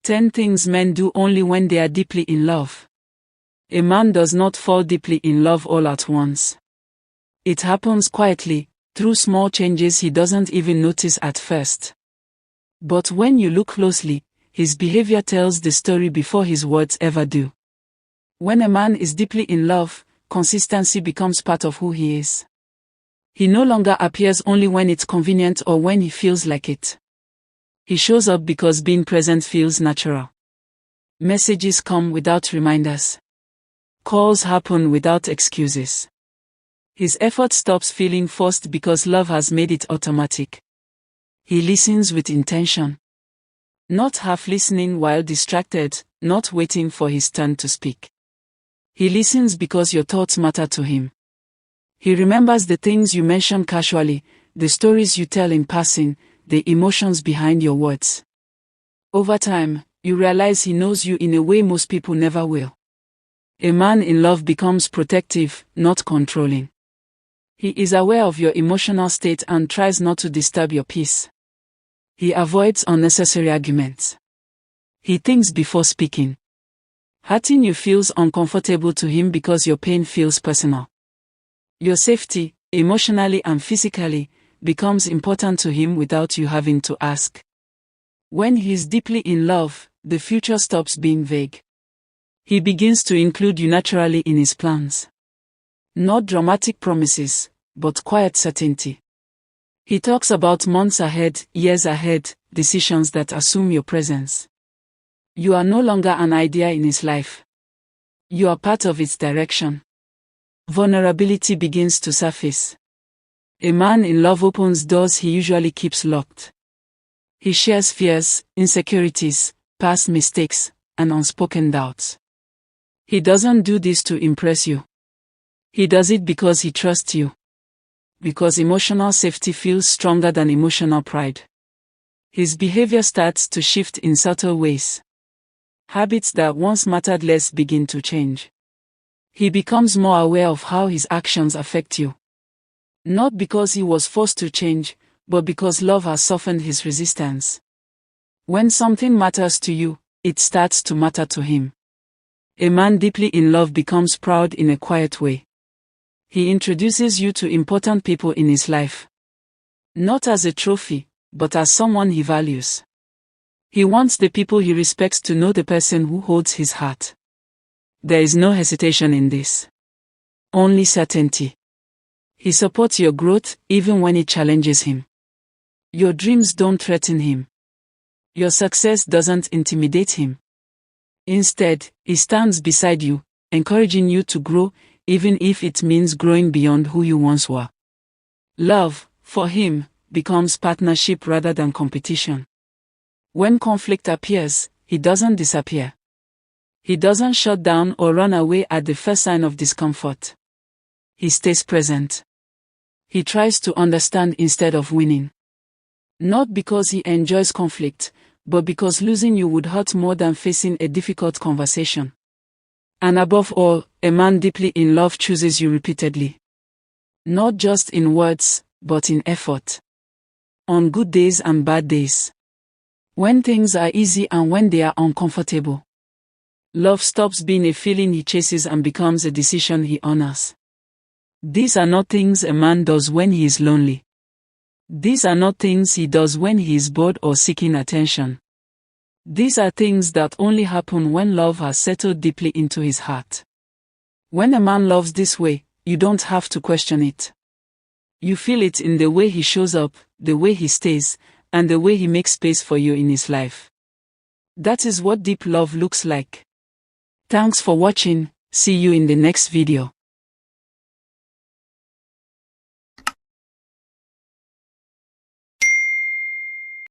10 things men do only when they are deeply in love. A man does not fall deeply in love all at once. It happens quietly, through small changes he doesn't even notice at first. But when you look closely, his behavior tells the story before his words ever do. When a man is deeply in love, consistency becomes part of who he is. He no longer appears only when it's convenient or when he feels like it. He shows up because being present feels natural. Messages come without reminders. Calls happen without excuses. His effort stops feeling forced because love has made it automatic. He listens with intention. Not half listening while distracted, not waiting for his turn to speak. He listens because your thoughts matter to him. He remembers the things you mention casually, the stories you tell in passing, the emotions behind your words. Over time, you realize he knows you in a way most people never will. A man in love becomes protective, not controlling. He is aware of your emotional state and tries not to disturb your peace. He avoids unnecessary arguments. He thinks before speaking. Hurting you feels uncomfortable to him because your pain feels personal. Your safety, emotionally and physically, becomes important to him without you having to ask. When he is deeply in love, the future stops being vague. He begins to include you naturally in his plans. Not dramatic promises, but quiet certainty. He talks about months ahead, years ahead, decisions that assume your presence. You are no longer an idea in his life. You are part of its direction. Vulnerability begins to surface. A man in love opens doors he usually keeps locked. He shares fears, insecurities, past mistakes, and unspoken doubts. He doesn't do this to impress you. He does it because he trusts you. Because emotional safety feels stronger than emotional pride. His behavior starts to shift in subtle ways. Habits that once mattered less begin to change. He becomes more aware of how his actions affect you. Not because he was forced to change, but because love has softened his resistance. When something matters to you, it starts to matter to him. A man deeply in love becomes proud in a quiet way. He introduces you to important people in his life. Not as a trophy, but as someone he values. He wants the people he respects to know the person who holds his heart. There is no hesitation in this. Only certainty. He supports your growth even when it challenges him. Your dreams don't threaten him. Your success doesn't intimidate him. Instead, he stands beside you, encouraging you to grow, even if it means growing beyond who you once were. Love, for him, becomes partnership rather than competition. When conflict appears, he doesn't disappear. He doesn't shut down or run away at the first sign of discomfort. He stays present. He tries to understand instead of winning. Not because he enjoys conflict, but because losing you would hurt more than facing a difficult conversation. And above all, a man deeply in love chooses you repeatedly. Not just in words, but in effort. On good days and bad days. When things are easy and when they are uncomfortable. Love stops being a feeling he chases and becomes a decision he honors. These are not things a man does when he is lonely. These are not things he does when he is bored or seeking attention. These are things that only happen when love has settled deeply into his heart. When a man loves this way, you don't have to question it. You feel it in the way he shows up, the way he stays, and the way he makes space for you in his life. That is what deep love looks like. Thanks for watching, see you in the next video.